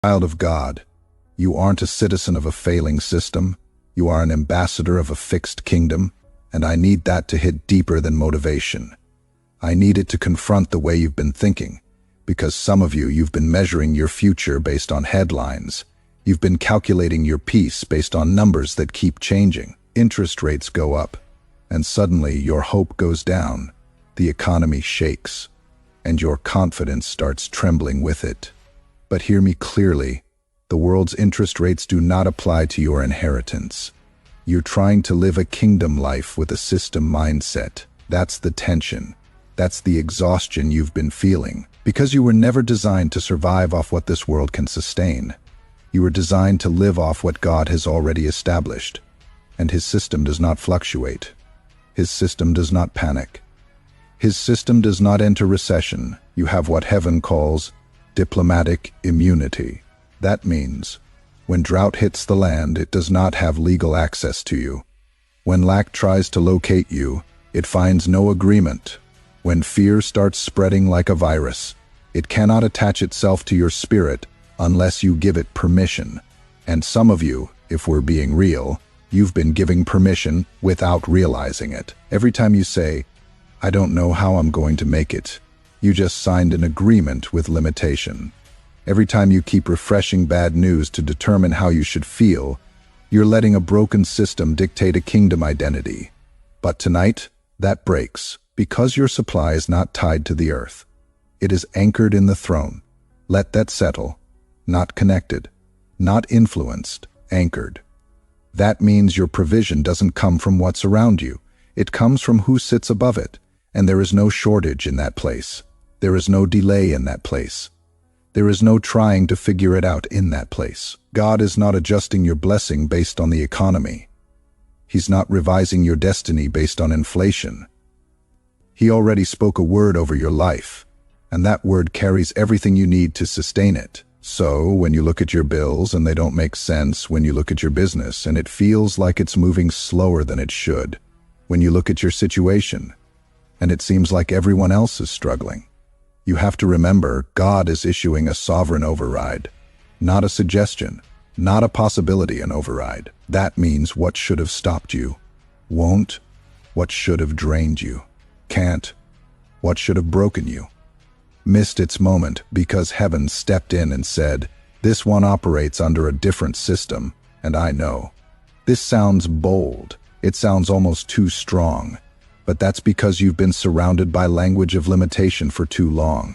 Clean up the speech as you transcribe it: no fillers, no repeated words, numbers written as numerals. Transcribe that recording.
Child of God, you aren't a citizen of a failing system. You are an ambassador of a fixed kingdom, and I need that to hit deeper than motivation. I need it to confront the way you've been thinking, because some of you've been measuring your future based on headlines. You've been calculating your peace based on numbers that keep changing. Interest rates go up, and suddenly your hope goes down. The economy shakes, and your confidence starts trembling with it. But hear me clearly, the world's interest rates do not apply to your inheritance. You're trying to live a kingdom life with a system mindset. That's the tension. That's the exhaustion you've been feeling, because you were never designed to survive off what this world can sustain. You were designed to live off what God has already established, and His system does not fluctuate. His system does not panic. His system does not enter recession. You have what heaven calls diplomatic immunity. That means, when drought hits the land, it does not have legal access to you. When lack tries to locate you, it finds no agreement. When fear starts spreading like a virus, it cannot attach itself to your spirit unless you give it permission. And some of you, if we're being real, you've been giving permission without realizing it. Every time you say, "I don't know how I'm going to make it," you just signed an agreement with limitation. Every time you keep refreshing bad news to determine how you should feel, you're letting a broken system dictate a kingdom identity. But tonight, that breaks, because your supply is not tied to the earth. It is anchored in the throne. Let that settle. Not connected, not influenced, anchored. That means your provision doesn't come from what's around you. It comes from who sits above it, and there is no shortage in that place. There is no delay in that place. There is no trying to figure it out in that place. God is not adjusting your blessing based on the economy. He's not revising your destiny based on inflation. He already spoke a word over your life, and that word carries everything you need to sustain it. So, when you look at your bills and they don't make sense, when you look at your business and it feels like it's moving slower than it should, when you look at your situation and it seems like everyone else is struggling, you have to remember God is issuing a sovereign override, not a suggestion, not a possibility, an override. That means what should have stopped you won't, what should have drained you can't, what should have broken you missed its moment because heaven stepped in and said, "This one operates under a different system, and I know." This sounds bold. It sounds almost too strong. But that's because you've been surrounded by language of limitation for too long.